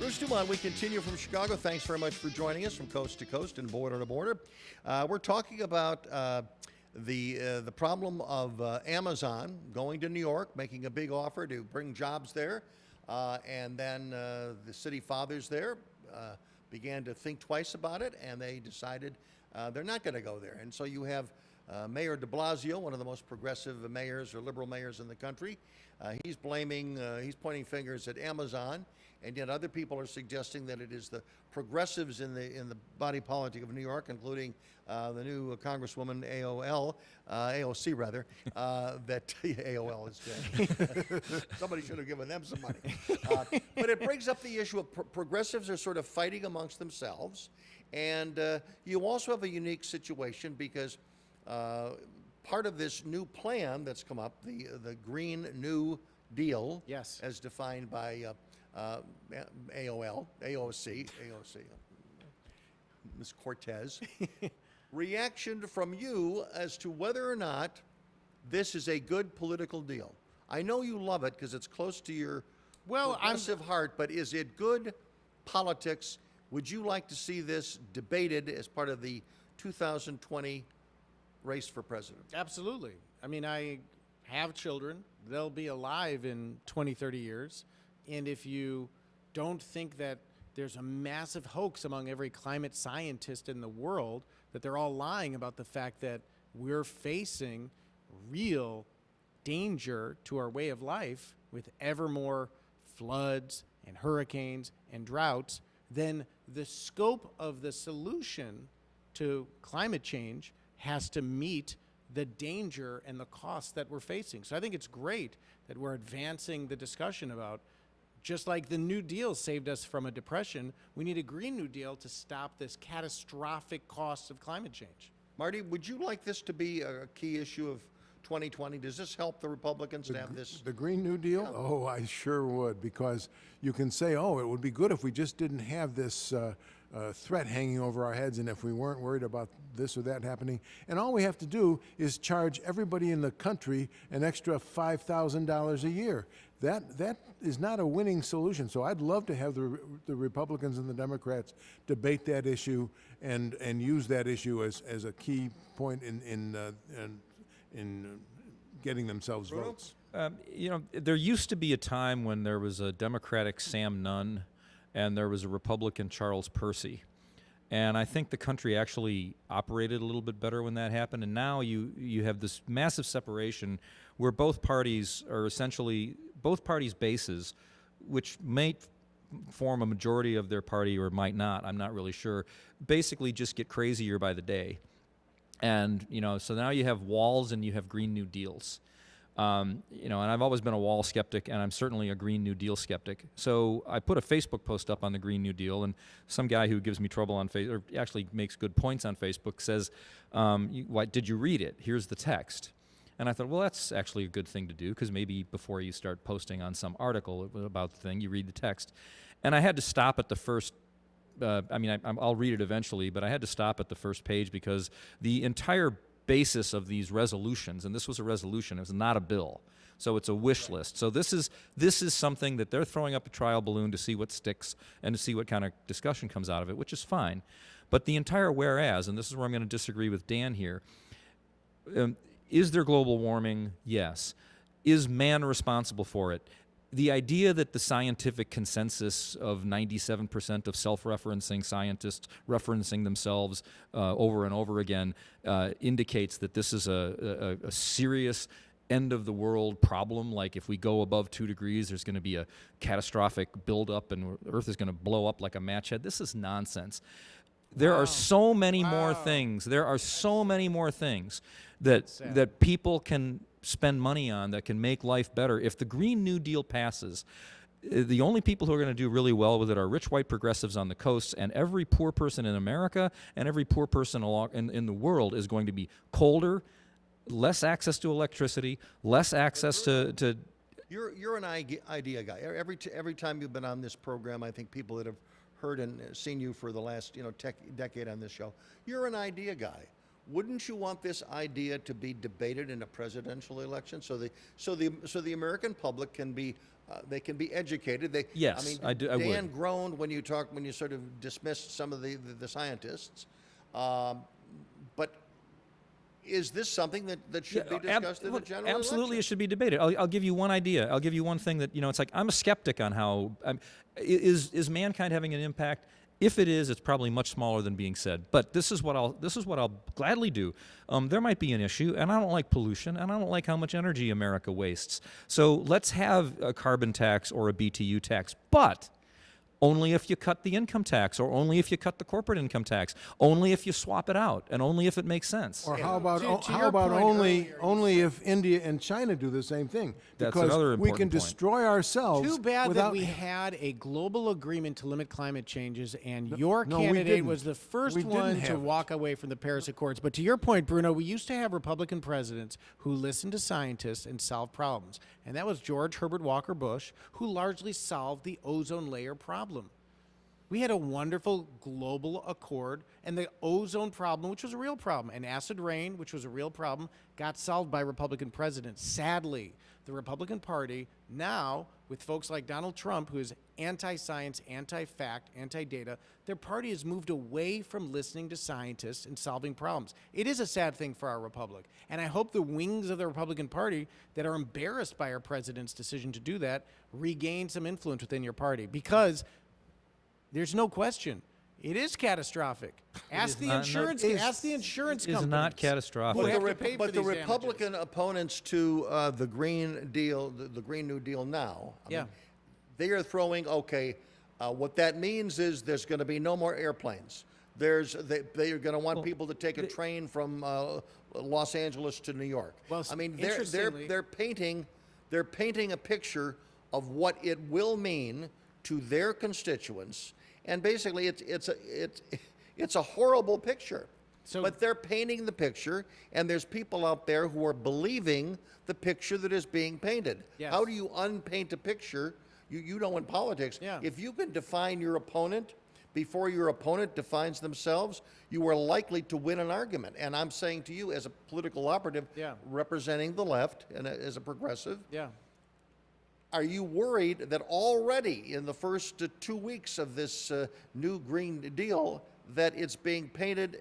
Bruce DuMont, we continue from Chicago. Thanks very much for joining us from coast to coast and border to border. We're talking about the problem of Amazon going to New York, making a big offer to bring jobs there, and then the city fathers there began to think twice about it, and they decided they're not going to go there. And so you have Mayor de Blasio, one of the most progressive mayors or liberal mayors in the country. He's pointing fingers at Amazon, and yet other people are suggesting that it is the progressives in the body politic of New York, including the new Congresswoman AOC rather, that AOL is dead. Somebody should have given them some money. But it brings up the issue of progressives are sort of fighting amongst themselves, and you also have a unique situation because part of this new plan that's come up, the Green New Deal, yes, as defined by AOC, Ms. Cortez, reaction from you as to whether or not this is a good political deal. I know you love it because it's close to your progressive heart, but is it good politics? Would you like to see this debated as part of the 2020 race for president? Absolutely. I mean, I have children. They'll be alive in 20, 30 years. And if you don't think that there's a massive hoax among every climate scientist in the world, that they're all lying about the fact that we're facing real danger to our way of life with ever more floods and hurricanes and droughts, then the scope of the solution to climate change has to meet the danger and the costs that we're facing. So I think it's great that we're advancing the discussion about, just like the New Deal saved us from a depression, we need a Green New Deal to stop this catastrophic cost of climate change. Marty, would you like this to be a key issue of 2020? Does this help the Republicans to have this? The Green New Deal? Yeah. Oh, I sure would, because you can say, oh, it would be good if we just didn't have this threat hanging over our heads and if we weren't worried about this or that happening. And all we have to do is charge everybody in the country an extra $5,000 a year. That is not a winning solution. So I'd love to have the Republicans and the Democrats debate that issue and use that issue as a key point in getting themselves votes. You know, there used to be a time when there was a Democratic Sam Nunn and there was a Republican Charles Percy. And I think the country actually operated a little bit better when that happened. And now you have this massive separation where both parties are essentially, both parties' bases, which may form a majority of their party or might not, I'm not really sure, basically just get crazier by the day. And, you know, so now you have walls and you have Green New Deals. You know, and I've always been a wall skeptic, and I'm certainly a Green New Deal skeptic. So I put a Facebook post up on the Green New Deal, and some guy who gives me trouble on Facebook, or actually makes good points on Facebook, says, did you read it? Here's the text. And I thought, well, that's actually a good thing to do, because maybe before you start posting on some article about the thing, you read the text. And I had to stop at the first I'll read it eventually, but I had to stop at the first page because the entire basis of these resolutions, and this was a resolution, it was not a bill, so it's a wish list. So this is something that they're throwing up a trial balloon to see what sticks and to see what kind of discussion comes out of it, which is fine. But the entire whereas, and this is where I'm going to disagree with Dan here, is there global warming? Yes. Is man responsible for it? The idea that the scientific consensus of 97% of self-referencing scientists referencing themselves over and over again indicates that this is a serious end-of-the-world problem. Like if we go above 2 degrees, there's going to be a catastrophic buildup and Earth is going to blow up like a match head. This is nonsense. There are so many more things. There are so many more things that people can spend money on that can make life better. If the Green New Deal passes, the only people who are going to do really well with it are rich white progressives on the coasts, and every poor person in America and every poor person in the world is going to be colder, less access to electricity, less access to You're an idea guy. Every time you've been on this program, I think people that have heard and seen you for the last decade on this show, you're an idea guy. wouldn't you want this idea to be debated in a presidential election so the American public can be they can be educated? Yes, I mean, I would. Dan groaned when you sort of dismissed some of the scientists, but is this something that should be discussed in a general absolutely, election? it should be debated. I'll give you one idea. I'll give you one thing that it's like I'm a skeptic on how is mankind having an impact. If it is, it's probably much smaller than being said. But this is what I'll gladly do. There might be an issue, and I don't like pollution, and I don't like how much energy America wastes. So let's have a carbon tax or a BTU tax, but only if you cut the income tax, or only if you cut the corporate income tax, only if you swap it out, and only if it makes sense. Or how about To your point only if India and China do the same thing? That's Because another we important can point. destroy ourselves. Too bad that without we had a global agreement to limit climate changes, and your no, we candidate didn't. was the first We didn't one to have it. walk away from the Paris Accords. But to your point, Bruno, we used to have Republican presidents who listened to scientists and solved problems. And that was George Herbert Walker Bush, who largely solved the ozone layer problem. We had a wonderful global accord, and the ozone problem, which was a real problem, and acid rain, which was a real problem, got solved by Republican presidents. Sadly, the Republican Party now, with folks like Donald Trump, who is anti-science, anti-fact, anti-data, their party has moved away from listening to scientists and solving problems. It is a sad thing for our republic, and I hope the wings of the Republican Party that are embarrassed by our president's decision to do that regain some influence within your party, because there's no question. It is catastrophic. Ask the insurance It's companies. not catastrophic. Who have to pay for But the these damages. Republican opponents to the Green Deal, the Green New Deal now, I mean, they are throwing, what that means is there's going to be no more airplanes. They are going to want people to take a train from Los Angeles to New York. Well, I mean, interestingly- they're painting a picture of what it will mean to their constituents, and basically it's a horrible picture. But they're painting the picture, and there's people out there who are believing the picture that is being painted. Yes. How do you unpaint a picture? You know, in politics, if you can define your opponent before your opponent defines themselves, you are likely to win an argument. And I'm saying to you, as a political operative representing the left and as a progressive, are you worried that already in the first 2 weeks of this new Green Deal that it's being painted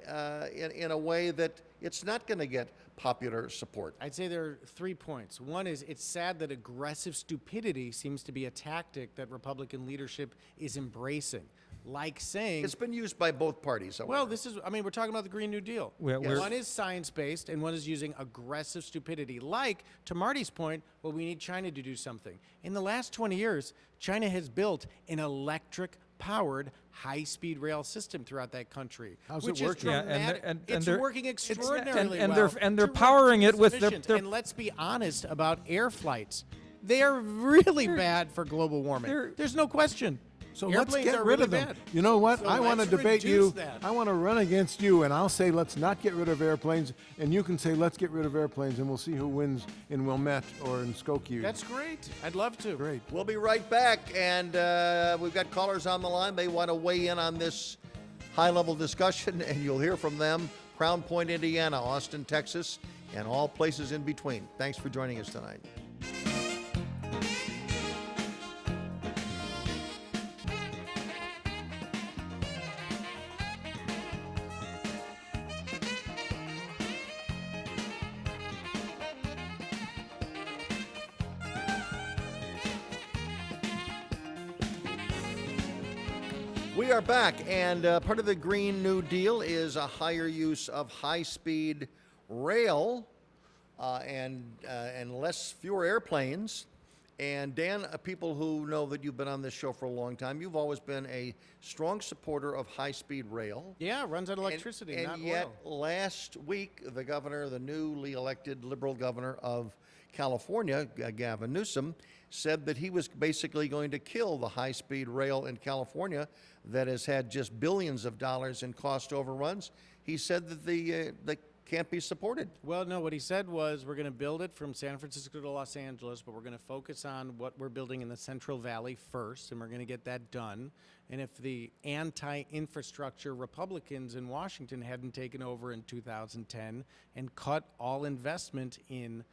in a way that it's not going to get popular support? I'd say there are 3 points. One is it's sad that aggressive stupidity seems to be a tactic that Republican leadership is embracing. Like saying... It's been used by both parties. Well, we're talking about the Green New Deal. One is science-based, and one is using aggressive stupidity. Like, to Marty's point, well, we need China to do something. In the last 20 years, China has built an electric-powered high-speed rail system throughout that country. How's which it working? Is dramatic. It's working extraordinarily and well. they're to powering it with reduce emissions. And let's be honest about air flights. They are really bad for global warming. There's no question. So Airplanes let's get are rid really of them. bad. You know what? So I want to let's debate reduce you. that. I want to run against you, and I'll say let's not get rid of airplanes, and you can say let's get rid of airplanes, and we'll see who wins in Wilmette or in Skokie. That's great. I'd love to. great. We'll be right back, and we've got callers on the line. They want to weigh in on this high-level discussion, and you'll hear from them. Crown Point, Indiana, Austin, Texas, and all places in between. Thanks for joining us tonight. We are back, and part of the Green New Deal is a higher use of high-speed rail and fewer airplanes. And Dan, people who know that you've been on this show for a long time, you've always been a strong supporter of high-speed rail. Yeah, it runs on electricity, And not yet, oil. last week, the governor, the newly elected liberal governor of California, Gavin Newsom, said that he was basically going to kill the high-speed rail in California that has had just billions of dollars in cost overruns. He said that the can't be supported. Well, no, what he said was we're going to build it from San Francisco to Los Angeles, but we're going to focus on what we're building in the Central Valley first, and we're going to get that done. And if the anti-infrastructure Republicans in Washington hadn't taken over in 2010 and cut all investment in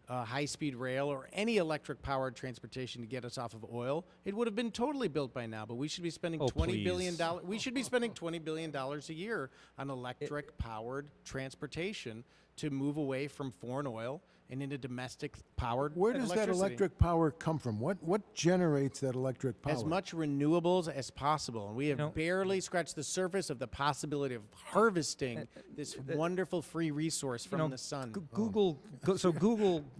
high-speed rail or any electric-powered transportation to get us off of oil, it would have been totally built by now. But we should be spending $20 billion. We should be spending $20 billion a year on electric-powered transportation to move away from foreign oil and into domestic-powered Where does that electric power come from? What generates that electric power? As much renewables as possible. And we have barely scratched the surface of the possibility of harvesting this wonderful free resource from the sun. Google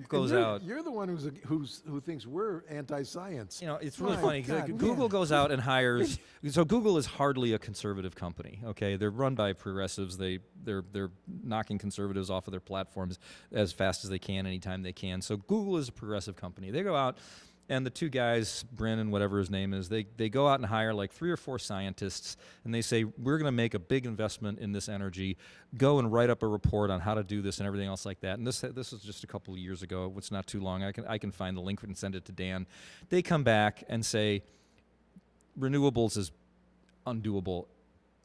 goes out. You're the one who thinks we're anti-science. It's really My funny. God, Google man. goes out and hires. So Google is hardly a conservative company. Okay, they're run by progressives. They're knocking conservatives off of their platforms as fast as they can, anytime they can. So Google is a progressive company. They go out, and the two guys, Brennan, whatever his name is, they go out and hire like 3 or 4 scientists, and they say, we're going to make a big investment in this energy. Go and write up a report on how to do this and everything else like that. And this was just a couple of years ago. It's not too long. I can find the link and send it to Dan. They come back and say, renewables is undoable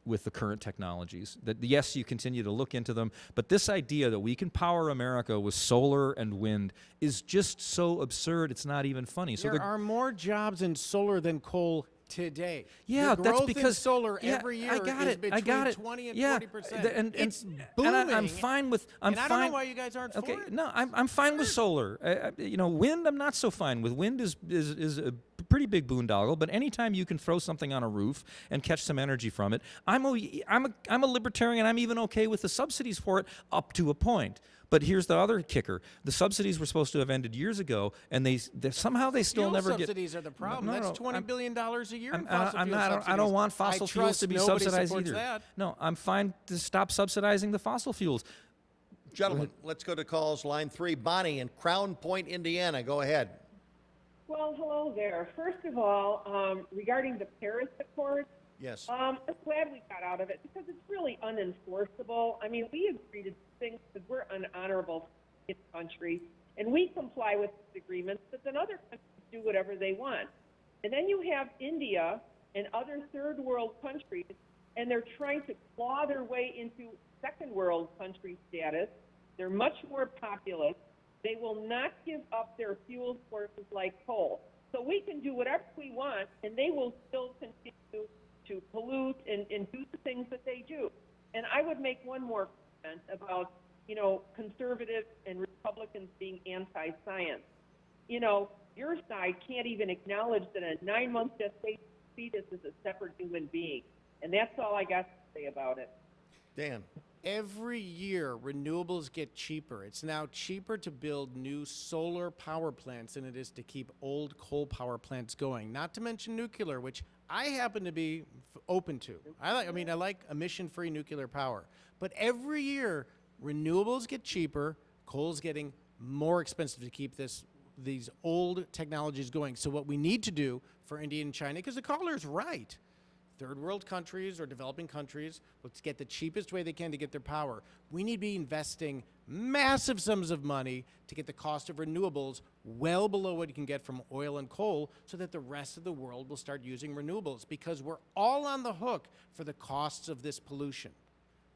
with the current technologies. That yes, you continue to look into them, but this idea that we can power America with solar and wind is just so absurd. It's not even funny. So there are more jobs in solar than coal today. Yeah, the that's growth because in solar every year is between 20 and 40%. It's booming. And I'm fine with. I don't know why you guys aren't okay, for it. no, I'm fine with solar. Wind, I'm not so fine with. Wind is a pretty big boondoggle, but anytime you can throw something on a roof and catch some energy from it, I'm a libertarian. I'm even okay with the subsidies for it up to a point. But here's the other kicker: the subsidies were supposed to have ended years ago, and they somehow they still Fuel never get. Subsidies are the problem. That's $20 billion a year. I don't want fossil fuels to be subsidized either. That. No, I'm fine to stop subsidizing the fossil fuels. Gentlemen, let's go to calls line 3. Bonnie in Crown Point, Indiana. Go ahead. Well, hello there. First of all, regarding the Paris Accord, Yes. I'm glad we got out of it because it's really unenforceable. I mean, we agree to things because we're an honorable country, and we comply with these agreements, but then other countries do whatever they want. And then you have India and other third world countries, and they're trying to claw their way into second world country status. They're much more populous. They will not give up their fuel sources like coal. So we can do whatever we want, and they will still continue to pollute and do the things that they do. And I would make one more comment about, conservatives and Republicans being anti-science. Your side can't even acknowledge that a 9-month gestation fetus is a separate human being. And that's all I got to say about it. Dan. Every year, renewables get cheaper. It's now cheaper to build new solar power plants than it is to keep old coal power plants going. Not to mention nuclear, which I happen to be open to. I like emission-free nuclear power. But every year, renewables get cheaper. Coal's getting more expensive to keep these old technologies going. So what we need to do for India and China, because the caller's right, third world countries or developing countries, let's get the cheapest way they can to get their power. We need to be investing massive sums of money to get the cost of renewables well below what you can get from oil and coal so that the rest of the world will start using renewables, because we're all on the hook for the costs of this pollution.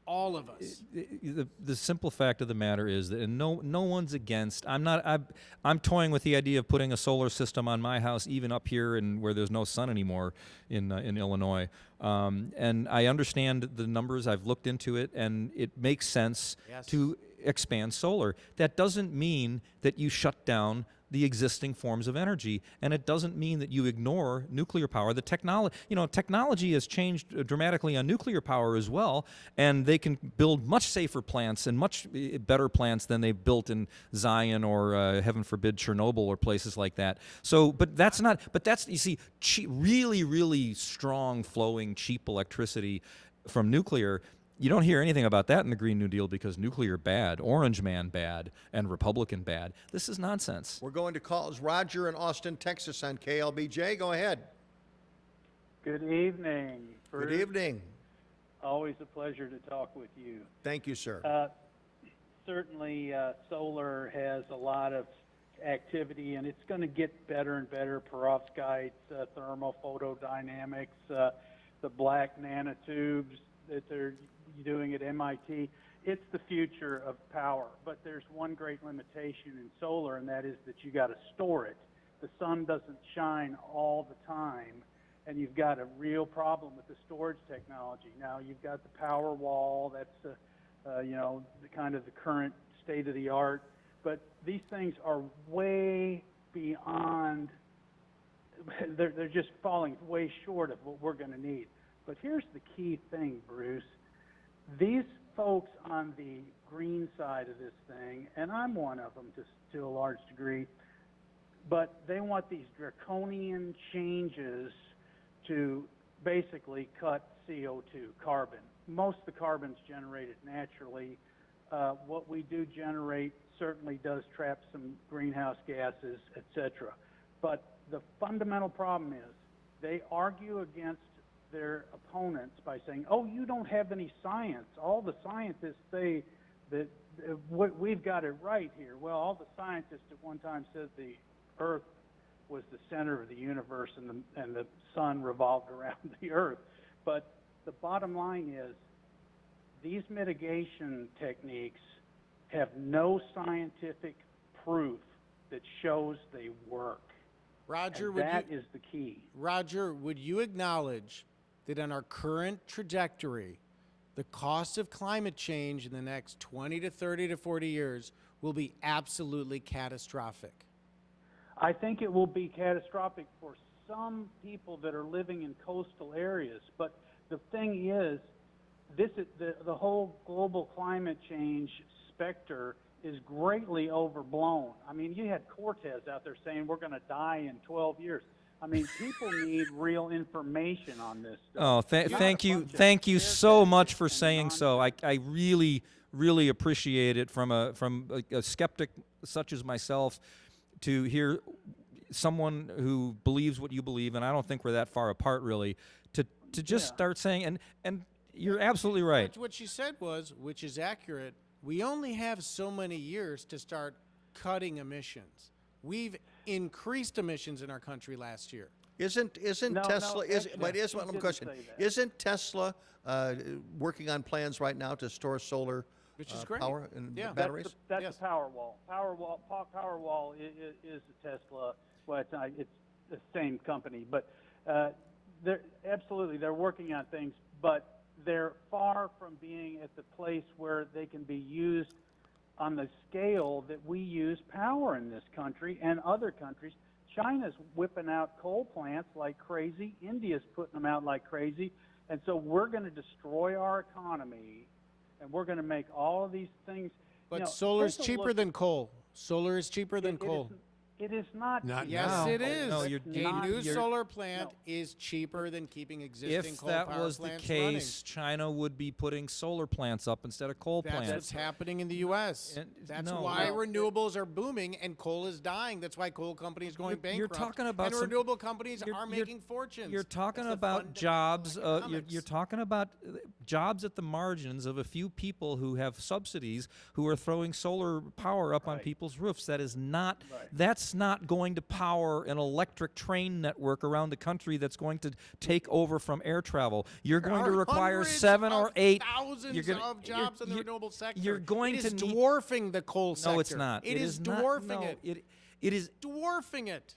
All of us. The simple fact of the matter is that no one's against. I'm toying with the idea of putting a solar system on my house, even up here and where there's no sun anymore in Illinois. And I understand the numbers. I've looked into it, and it makes sense to expand solar. That doesn't mean that you shut down the existing forms of energy, and it doesn't mean that you ignore nuclear power. The technology has changed dramatically on nuclear power as well, and they can build much safer plants and much better plants than they've built in Zion or heaven forbid Chernobyl or places like that. So, but that's you see, really, really strong flowing cheap electricity from nuclear. You don't hear anything about that in the Green New Deal because nuclear bad, Orange Man bad, and Republican bad. This is nonsense. We're going to calls. Roger in Austin, Texas on KLBJ. Go ahead. Good evening. Good evening. Always a pleasure to talk with you. Thank you, sir. certainly solar has a lot of activity, and it's going to get better and better. Perovskites, thermal photodynamics, the black nanotubes that they're doing at MIT. It's the future of power, but there's one great limitation in solar, and that is that you got to store it. The sun doesn't shine all the time, and you've got a real problem with the storage technology. Now you've got the power wall. That's the kind of the current state of the art, but these things are way beyond. They're just falling way short of what we're going to need. But here's the key thing, Bruce. These folks on the green side of this thing, and I'm one of them to a large degree, but they want these draconian changes to basically cut CO2, carbon. Most of the carbon's generated naturally. What we do generate certainly does trap some greenhouse gases, etc. But the fundamental problem is they argue against their opponents by saying, oh, you don't have any science. All the scientists say that we've got it right here. Well, all the scientists at one time said the Earth was the center of the universe and the sun revolved around the Earth. But the bottom line is these mitigation techniques have no scientific proof that shows they work. Roger, and that is the key. Roger, would you acknowledge that on our current trajectory, the cost of climate change in the next 20 to 30 to 40 years will be absolutely catastrophic? I think it will be catastrophic for some people that are living in coastal areas. But the thing is, this is the whole global climate change specter is greatly overblown. I mean, you had Cortez out there saying we're going to die in 12 years. I mean, people need real information on this stuff. Oh, thank you so much for saying so. I really, really appreciate it from a skeptic such as myself to hear someone who believes what you believe, and I don't think we're that far apart really, to just start saying, and you're absolutely right. What she said was, which is accurate, we only have so many years to start cutting emissions. We've increased emissions in our country last year. Isn't Tesla? One question. Isn't Tesla working on plans right now to store solar power in batteries? That's the Powerwall. Powerwall is the Tesla. Well, it's the same company, but they're working on things, but they're far from being at the place where they can be used on the scale that we use power in this country and other countries. China's whipping out coal plants like crazy. India's putting them out like crazy. And so we're going to destroy our economy, and we're going to make all of these things. But solar's cheaper than coal. Solar is cheaper than coal. It is not. Yes, now. it is. No, a new solar plant is cheaper than keeping existing If coal that power was the plants case, China would be putting solar plants up instead of coal running. plants. That's what's happening in the U.S. That's why renewables are booming and coal is dying. That's why coal companies are going bankrupt. You're talking about and renewable companies are making fortunes. You're talking That's about jobs. You're talking about jobs at the margins of a few people who have subsidies who are throwing solar power up on people's roofs. That is not. That's not going to power an electric train network around the country that's going to take over from air travel. You're going to require 7 or 8 thousands of jobs in the renewable sector. You're going to to dwarfing the coal sector. No, it's not. It is dwarfing it. It is dwarfing it.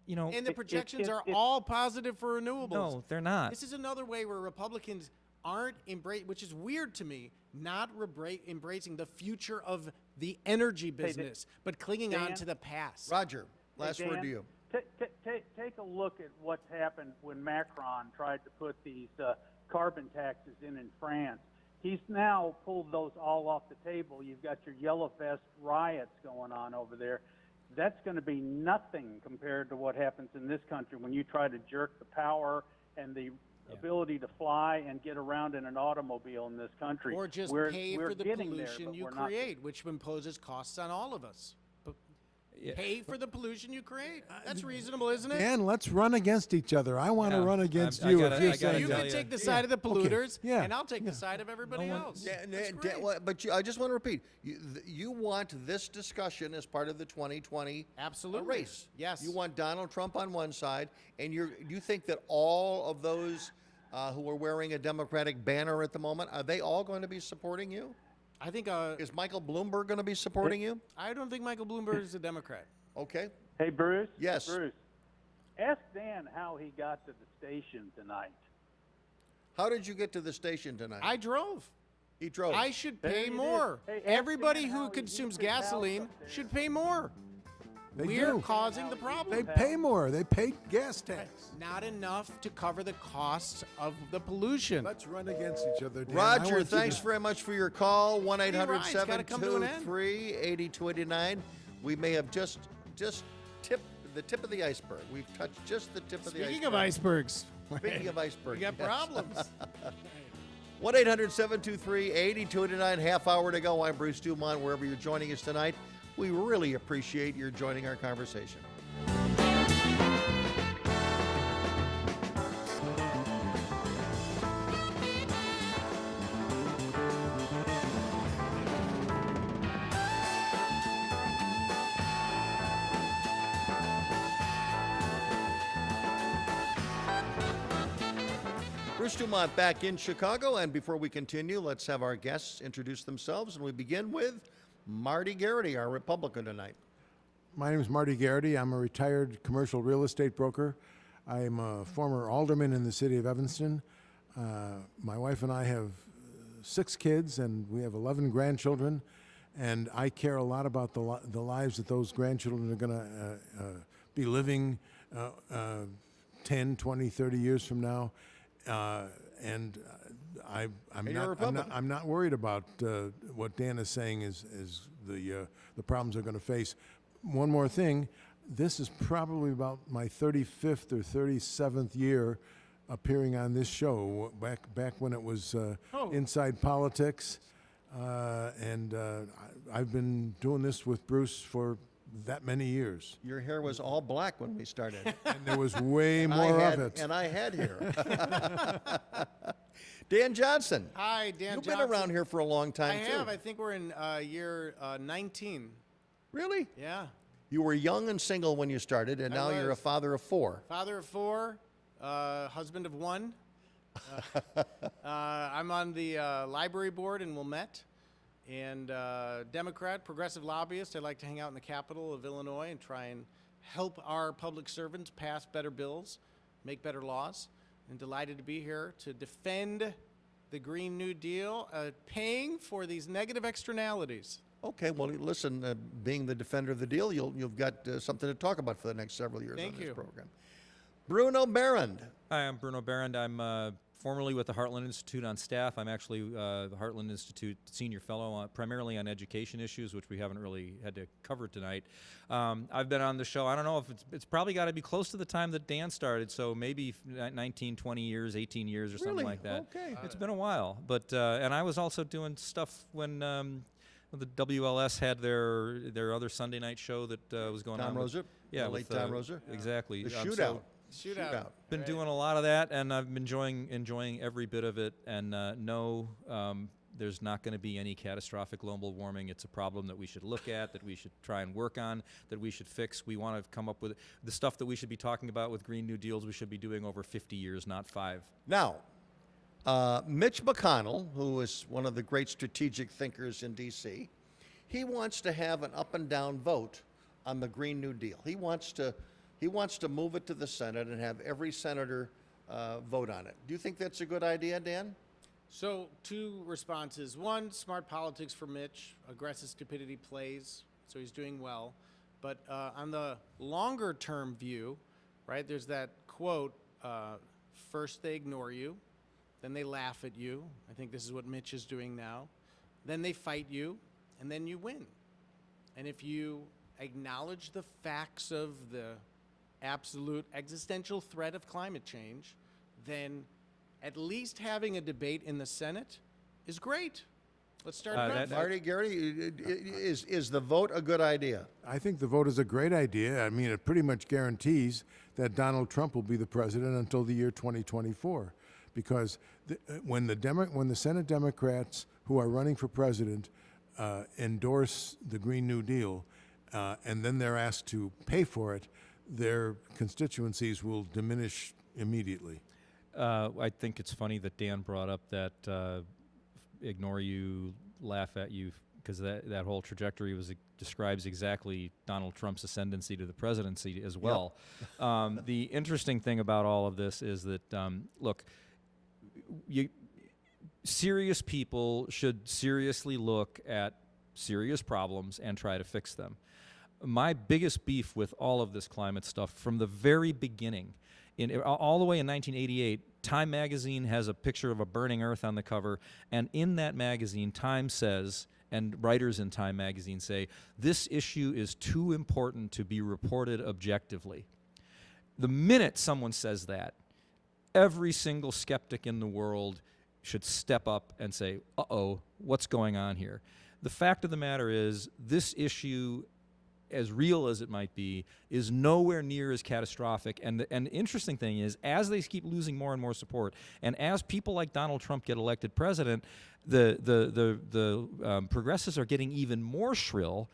You know, and the projections are all positive for renewables. No, they're not. This is another way where Republicans aren't embracing, which is weird to me, not embracing the future of the energy business, but clinging on to the past. Roger, last word to you. Take a look at what's happened when Macron tried to put these carbon taxes in France. He's now pulled those all off the table. You've got your Yellow Vest riots going on over there. That's going to be nothing compared to what happens in this country when you try to jerk the power and the ability to fly and get around in an automobile in this country. Or just pay for the pollution you create, which imposes costs on all of us. pay for the pollution you create. That's reasonable, isn't it? Dan, let's run against each other. I want to Yeah, run against I you. gotta- if you're I gotta saying You tell that. can ya. take the side of the polluters, Yeah. and I'll take the side of everybody else. That's great. I just want to repeat: you want this discussion as part of the 2020 Absolutely. race. Yes. You want Donald Trump on one side, and you think that all of those who are wearing a Democratic banner at the moment, are they all going to be supporting you? I think Is Michael Bloomberg going to be supporting you? I don't think Michael Bloomberg is a Democrat. Okay. Hey, Bruce. Yes. Bruce, ask Dan how he got to the station tonight. How did you get to the station tonight? I drove. He drove. I should There pay you more. did. Hey, ask Everybody Dan who how he consumes keeps his house gasoline up there. should pay more. They We're do. causing the problem. They pay more. They pay gas tax. Not enough to cover the costs of the pollution. Let's run against each other, Dan. I Roger, want you thanks to- very much for your call. 1-800-723-8289. We may have just tipped the tip of the iceberg. We've touched just the tip of the iceberg. Speaking of icebergs, Speaking of iceberg, we got yes. problems. 1-800-723-8289. Half hour to go. I'm Bruce DuMont. Wherever you're joining us tonight, we really appreciate your joining our conversation. Bruce DuMont back in Chicago, and before we continue, let's have our guests introduce themselves, and we begin with Marty Garrity, our Republican tonight. My name is Marty Garrity. I'm a retired commercial real estate broker. I'm a former alderman in the city of Evanston. My wife and I have 6 kids, and we have 11 grandchildren. And I care a lot about the lives that those grandchildren are going to be living 10, 20, 30 years from now. I'm you're a Republican. I'm not worried about what Dan is saying is the problems they're going to face. One more thing, this is probably about my 35th or 37th year appearing on this show. Back when it was Inside Politics, and I've been doing this with Bruce for that many years. Your hair was all black when we started. And there was way And more I of had- it. And I had hair. Dan Johnson. Hi, Dan You've Johnson. been around here for a long I time, too. have. I think we're in year 19. Really? Yeah. You were young and single when you started, and I now you're a was. father of 4. Father of 4, husband of 1. I'm on the library board in Wilmette, and Democrat, progressive lobbyist. I like to hang out in the capital of Illinois and try and help our public servants pass better bills, make better laws. And delighted to be here to defend the Green New Deal, paying for these negative externalities. Okay, well, listen, being the defender of the deal, you've got something to talk about for the next several years Thank on this you. program. Bruno Barrand. Hi, I'm Bruno Barrand. I'm formerly with the Heartland Institute on staff. I'm actually the Heartland Institute Senior Fellow, primarily on education issues, which we haven't really had to cover tonight. I've been on the show, I don't know if it's probably got to be close to the time that Dan started, so maybe 19, 20 years, 18 years or something Really? like that. Okay. It's been a while. But and I was also doing stuff when the WLS had their other Sunday night show that was going Tom on. with- Roser? Yeah, The with, late Tom Roser? Exactly. The So- shootout. Shootout. been doing a lot of that, and I've been enjoying every bit of it. And no, there's not going to be any catastrophic global warming. It's a problem that we should look at, that we should try and work on, that we should fix. We want to come up with the stuff that we should be talking about with Green New Deals. We should be doing over 50 years, not 5. Now, Mitch McConnell, who is one of the great strategic thinkers in D.C., he wants to have an up and down vote on the Green New Deal. He wants to move it to the Senate and have every senator vote on it. Do you think that's a good idea, Dan? So, 2 responses. 1, smart politics for Mitch. Aggressive stupidity plays, so he's doing well. But on the longer term view, right, there's that quote, first they ignore you, then they laugh at you. I think this is what Mitch is doing now. Then they fight you, and then you win. And if you acknowledge the facts of the absolute existential threat of climate change, then at least having a debate in the Senate is great. Let's start it off. Marty, Gary, is the vote a good idea? I think the vote is a great idea. I mean, it pretty much guarantees that Donald Trump will be the president until the year 2024, because when the Senate Democrats who are running for president endorse the Green New Deal, and then they're asked to pay for it, their constituencies will diminish immediately. I think it's funny that Dan brought up that ignore you, laugh at you, because that whole trajectory describes exactly Donald Trump's ascendancy to the presidency as well. Yep. The interesting thing about all of this is that, look, serious people should seriously look at serious problems and try to fix them. My biggest beef with all of this climate stuff from the very beginning, all the way in 1988, Time magazine has a picture of a burning Earth on the cover, and in that magazine, Time says, and writers in Time magazine say, this issue is too important to be reported objectively. The minute someone says that, every single skeptic in the world should step up and say, uh-oh, what's going on here? The fact of the matter is, this issue, as real as it might be, is nowhere near as catastrophic. And the interesting thing is, as they keep losing more and more support, and as people like Donald Trump get elected president, the progressives are getting even more shrill,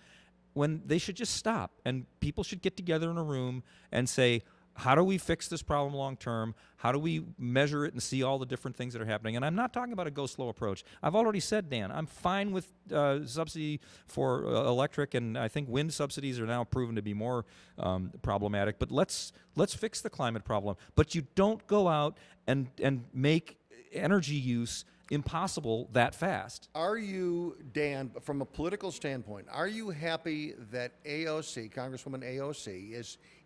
when they should just stop. And people should get together in a room and say, how do we fix this problem long term? How do we measure it and see all the different things that are happening? And I'm not talking about a go slow approach. I've already said, Dan, I'm fine with subsidy for electric, and I think wind subsidies are now proven to be more problematic. But let's fix the climate problem. But you don't go out and make energy use impossible that fast. Are you, Dan, from a political standpoint, are you happy that AOC, Congresswoman AOC,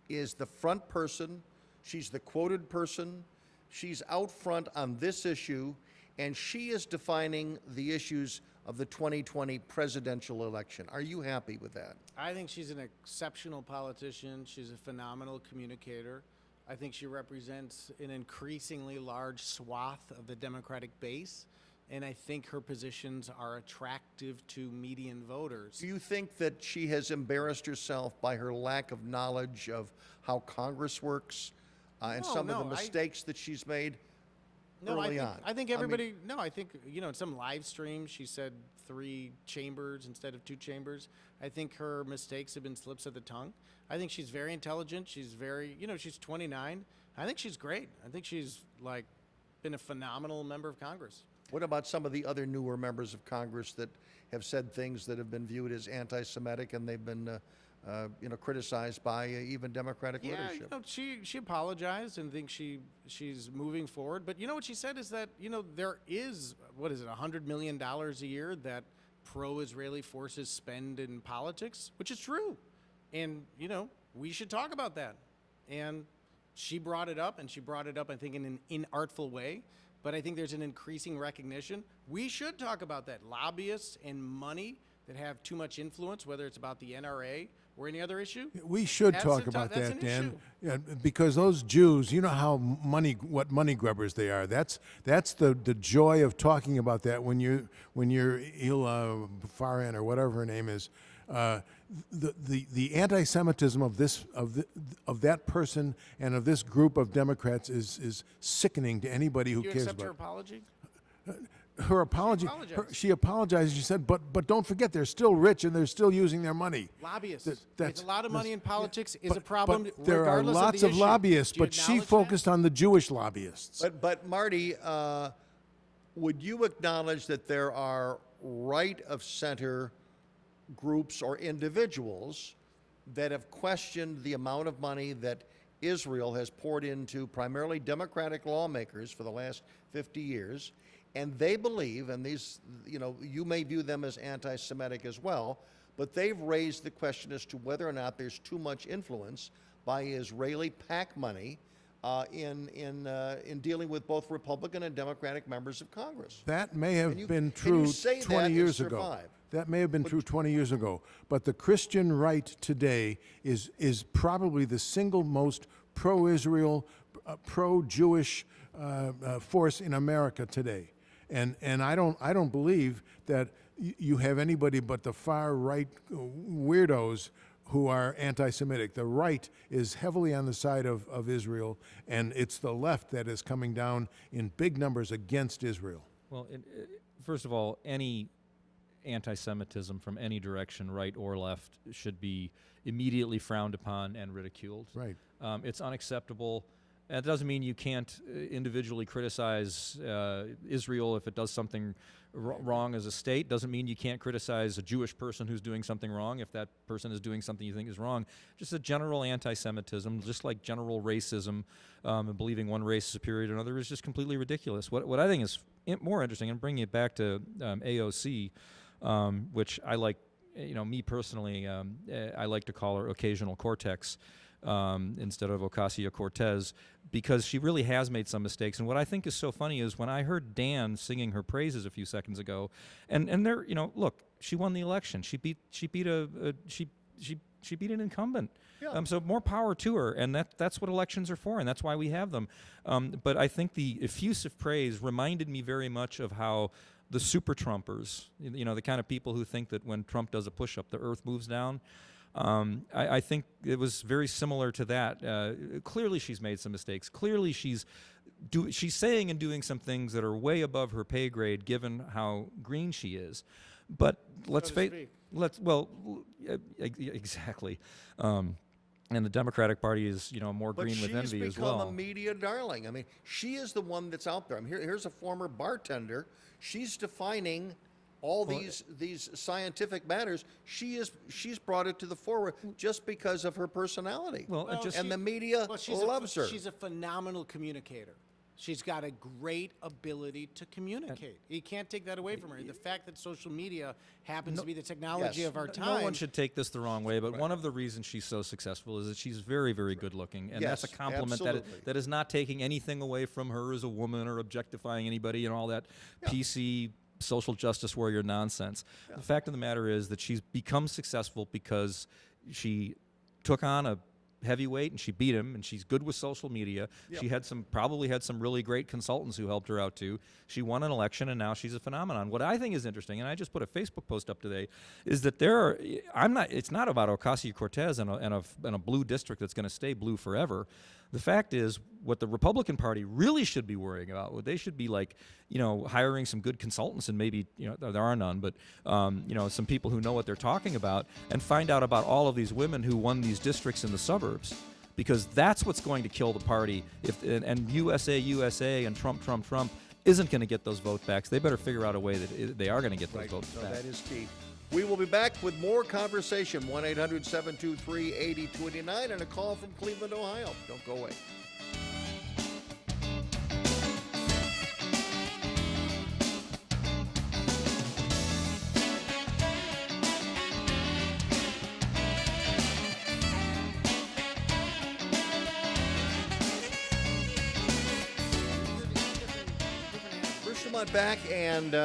is the front person, she's the quoted person, she's out front on this issue, and she is defining the issues of the 2020 presidential election? Are you happy with that? I think she's an exceptional politician. She's a phenomenal communicator. I think she represents an increasingly large swath of the Democratic base, and I think her positions are attractive to median voters. Do you think that she has embarrassed herself by her lack of knowledge of how Congress works and some of the mistakes that she's made early on? I think everybody, I think, in some live stream, she said 3 chambers instead of 2 chambers. I think her mistakes have been slips of the tongue. I think she's very intelligent. She's very, she's 29. I think she's great. I think she's, been a phenomenal member of Congress. What about some of the other newer members of Congress that have said things that have been viewed as anti-Semitic, and they've been, criticized by even Democratic leadership? She apologized and thinks she's moving forward. But what she said is that there is $100 million a year that pro-Israeli forces spend in politics, which is true, and we should talk about that. And she brought it up, I think, in an inartful way. But I think there's an increasing recognition. We should talk about that. Lobbyists and money that have too much influence, whether it's about the NRA or any other issue. We should talk about that, Dan. Yeah, because those Jews, what money grubbers they are. That's the joy of talking about that when you're Hila Faran or whatever her name is. The anti-Semitism of that person and of this group of Democrats is sickening to anybody who cares about. You accept her apology? Her apology. She apologized. She said, "But don't forget, they're still rich and they're still using their money." Lobbyists. There's a lot of money in politics is a problem. But there are lots of lobbyists. But she focused on the Jewish lobbyists. But Marty, would you acknowledge that there are right of center groups or individuals that have questioned the amount of money that Israel has poured into primarily Democratic lawmakers for the last 50 years, and they believe, and these, you may view them as anti-Semitic as well, but they've raised the question as to whether or not there's too much influence by Israeli PAC money in dealing with both Republican and Democratic members of Congress. That may have been true 20 years ago. That may have been true 20 years ago. But the Christian right today is probably the single most pro-Israel, pro-Jewish force in America today. And I don't believe that you have anybody but the far right weirdos who are anti-Semitic. The right is heavily on the side of Israel, and it's the left that is coming down in big numbers against Israel. Well, first of all, any anti-Semitism from any direction, right or left, should be immediately frowned upon and ridiculed. Right. It's unacceptable. That doesn't mean you can't individually criticize Israel if it does something wrong as a state. Doesn't mean you can't criticize a Jewish person who's doing something wrong if that person is doing something you think is wrong. Just a general anti-Semitism, just like general racism, and believing one race is superior to another is just completely ridiculous. What I think is more interesting, and bringing it back to AOC, which I like, me personally, I like to call her occasional Cortex. Instead of Ocasio-Cortez, because she really has made some mistakes. And what I think is so funny is when I heard Dan singing her praises a few seconds ago, and there, look, she won the election. She beat an incumbent. Yeah. So more power to her, and that's what elections are for, and that's why we have them. But I think the effusive praise reminded me very much of how the super Trumpers, the kind of people who think that when Trump does a push-up, the earth moves down. I think it was very similar to that. Clearly, she's made some mistakes. Clearly, she's saying and doing some things that are way above her pay grade, given how green she is. But exactly. And the Democratic Party is, more green with envy as well. But she's become a media darling. I mean, she is the one that's out there. I mean, here's a former bartender. She's defining all these scientific matters. She's brought it to the forefront just because of her personality. And the media loves her. She's a phenomenal communicator. She's got a great ability to communicate. You can't take that away from her. The fact that social media happens to be the technology of our time. No one should take this the wrong way, but one of the reasons she's so successful is that she's very, very good looking. And that's a compliment that is not taking anything away from her as a woman or objectifying anybody and all that PC social justice warrior nonsense. Yeah. The fact of the matter is that she's become successful because she took on a heavyweight and she beat him, and she's good with social media. Yep. She probably had some really great consultants who helped her out too. She won an election, and now she's a phenomenon. What I think is interesting, and I just put a Facebook post up today, is that it's not about Ocasio-Cortez and a blue district that's going to stay blue forever. The fact is, what the Republican Party really should be worrying about, what they should be hiring some good consultants, and maybe, there are none, but, some people who know what they're talking about, and find out about all of these women who won these districts in the suburbs, because that's what's going to kill the party. And USA and Trump isn't going to get those vote backs. They better figure out a way that they are going to get those votes back. That is key. We will be back with more conversation, 1-800-723-8029, and a call from Cleveland, Ohio. Don't go away. Bruce DuMont back, and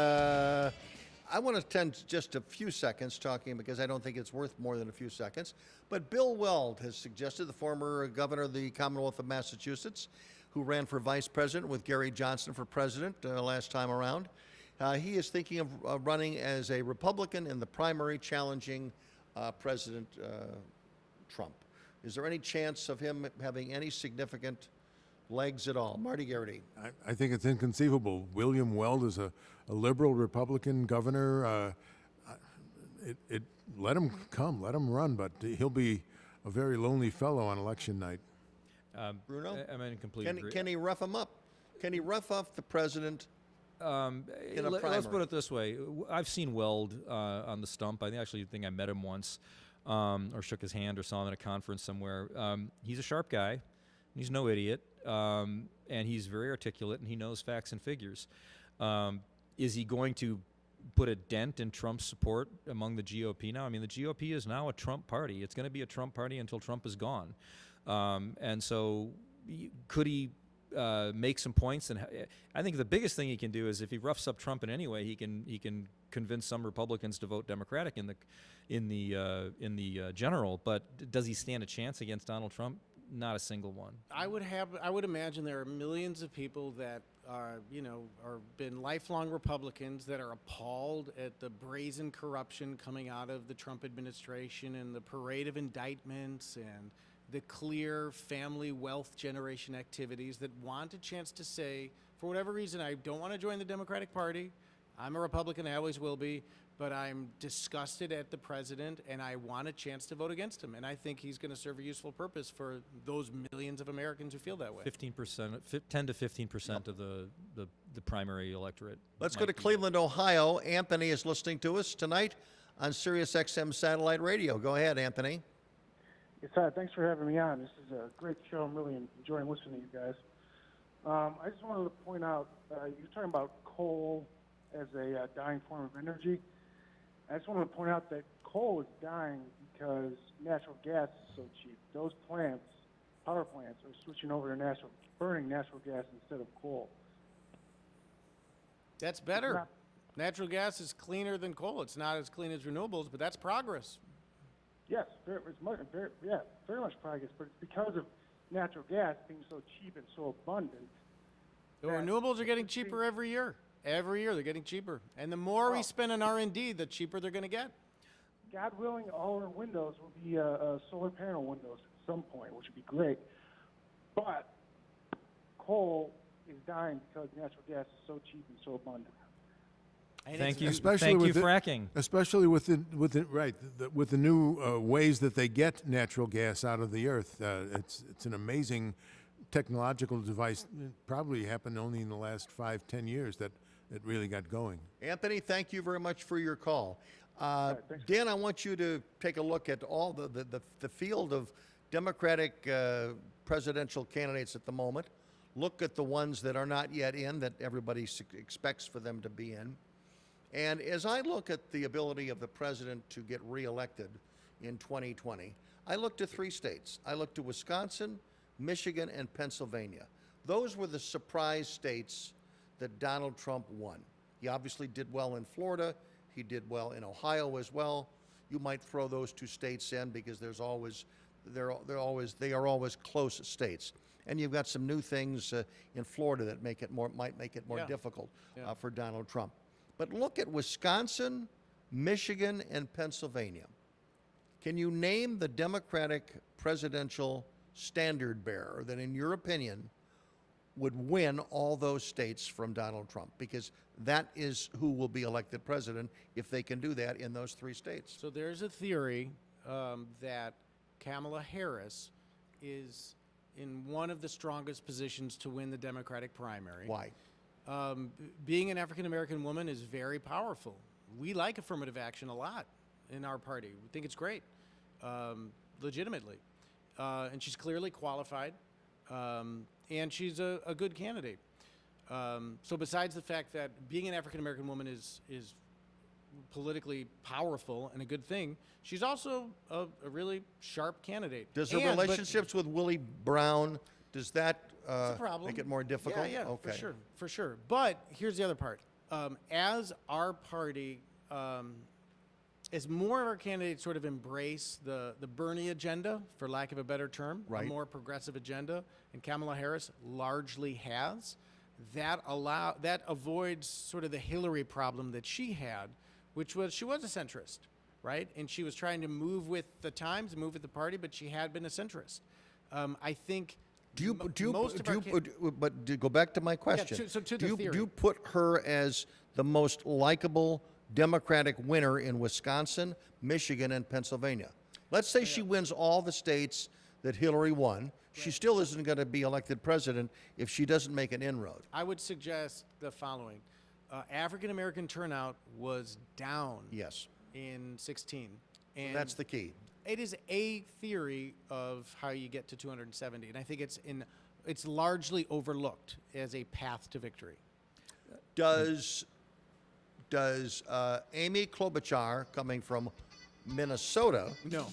I want to spend just a few seconds talking, because I don't think it's worth more than a few seconds. But Bill Weld has suggested, the former governor of the Commonwealth of Massachusetts, who ran for vice president with Gary Johnson for president last time around. He is thinking of running as a Republican in the primary, challenging President Trump. Is there any chance of him having any significant legs at all? Marty Garrity. I think it's inconceivable. William Weld is a liberal Republican governor. Let him come, let him run, but he'll be a very lonely fellow on election night. Bruno? I'm in complete agreement. Can he rough him up? Can he rough up the president in a primary? Let's put it this way. I've seen Weld on the stump. I actually think I met him once, or shook his hand or saw him at a conference somewhere. He's a sharp guy. He's no idiot. And he's very articulate, and he knows facts and figures. Is he going to put a dent in Trump's support among the GOP now? I mean, the GOP is now a Trump party. It's going to be a Trump party until Trump is gone. And so could he make some points? And I think the biggest thing he can do is, if he roughs up Trump in any way, he can convince some Republicans to vote Democratic in the general. But does he stand a chance against Donald Trump? not a single one. I would imagine there are millions of people that are been lifelong Republicans that are appalled at the brazen corruption coming out of the Trump administration and the parade of indictments and the clear family wealth generation activities, that want a chance to say, for whatever reason, I don't want to join the Democratic Party. I'm a Republican, I always will be, but I'm disgusted at the president and I want a chance to vote against him. And I think he's going to serve a useful purpose for those millions of Americans who feel that way. 15%, 10 to 15% of the primary electorate. Let's go might to be Cleveland, Ohio. Anthony is listening to us tonight on Sirius XM Satellite Radio. Go ahead, Anthony. Yes, hi. Thanks for having me on. This is a great show. I'm really enjoying listening to you guys. I just wanted to point out, you're talking about coal as a dying form of energy. I just wanted to point out that coal is dying because natural gas is so cheap. Those plants, power plants, are switching over to burning natural gas instead of coal. That's better. Natural gas is cleaner than coal. It's not as clean as renewables, but that's progress. Yes, very much progress, but it's because of natural gas being so cheap and so abundant. The renewables are getting cheaper every year. Every year they're getting cheaper. And the more we spend on R&D, the cheaper they're going to get. God willing, all our windows will be solar panel windows at some point, which would be great. But coal is dying because natural gas is so cheap and so abundant. Thank you. Especially Thank you, with the- fracking. Especially with the new ways that they get natural gas out of the earth. It's an amazing technological device. It probably happened only in the last 5-10 years that it really got going. Anthony, thank you very much for your call. thanks. Dan, I want you to take a look at all the field of Democratic presidential candidates at the moment. Look at the ones that are not yet in, that everybody expects for them to be in. And as I look at the ability of the president to get reelected in 2020, I look to 3 states. I look to Wisconsin, Michigan, and Pennsylvania. Those were the surprise states that Donald Trump won. He obviously did well in Florida. He did well in Ohio as well. You might throw those 2 states in because they are always close states. And you've got some new things in Florida that might make it more difficult for Donald Trump. But look at Wisconsin, Michigan, and Pennsylvania. Can you name the Democratic presidential standard bearer that, in your opinion, would win all those states from Donald Trump? Because that is who will be elected president if they can do that in those 3 states. So there's a theory that Kamala Harris is in one of the strongest positions to win the Democratic primary. Why? Being an African-American woman is very powerful. We like affirmative action a lot in our party. We think it's great, legitimately. And she's clearly qualified, and she's a good candidate. So besides the fact that being an African-American woman is politically powerful and a good thing, she's also a really sharp candidate. Does her but relationships with Willie Brown, does that it's a problem. make it more difficult? Yeah, okay. for sure. But here's the other part. As our party, as more of our candidates sort of embrace the Bernie agenda, for lack of a better term, Right. a more progressive agenda, and Kamala Harris largely has, that avoids sort of the Hillary problem that she had, which was she was a centrist, right? And she was trying to move with the times, move with the party, but she had been a centrist. I think. But to go back to my question, to do the theory. you put her as the most likable Democratic winner in Wisconsin, Michigan, and Pennsylvania? Let's say she wins all the states that Hillary won. She still isn't going to be elected president if she doesn't make an inroad. I would suggest the following. African American turnout was down Yes, in 16. And that's the key. it is a theory of how you get to 270, and I think it's largely overlooked as a path to victory. Does Amy Klobuchar, coming from Minnesota, No.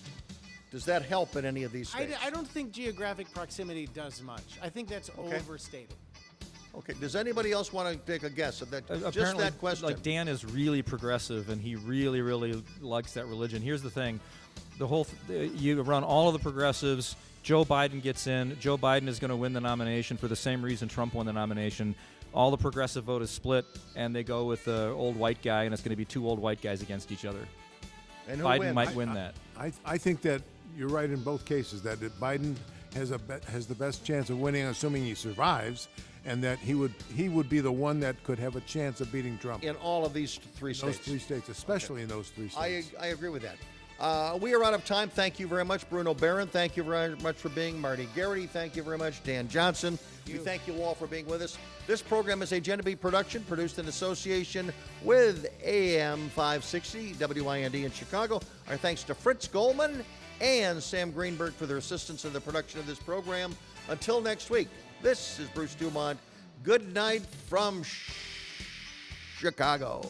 does that help in any of these states? I don't think geographic proximity does much. I think that's overstated. Okay. Does anybody else want to take a guess at that? Just Apparently, that question. like Dan is really progressive, and he really, really likes that religion. Here's the thing: you run all of the progressives, Joe Biden gets in. Joe Biden is going to win the nomination for the same reason Trump won the nomination. All the progressive vote is split, and they go with the old white guy, and it's going to be two old white guys against each other. And who Biden wins? might win that. I think that you're right in both cases, that Biden has the best chance of winning, assuming he survives, and that he would be the one that could have a chance of beating Trump. In all of these three Those states. three states, especially in those three states. I agree with that. We are out of time. Thank you very much, Bruno Barron. Thank you very much for being Marty Garrity. Thank you very much, Dan Johnson. We thank you all for being with us. This program is a Genevieve production, produced in association with AM 560 WIND in Chicago. Our thanks to Fritz Goldman and Sam Greenberg for their assistance in the production of this program. Until next week, this is Bruce DuMont. Good night from Chicago.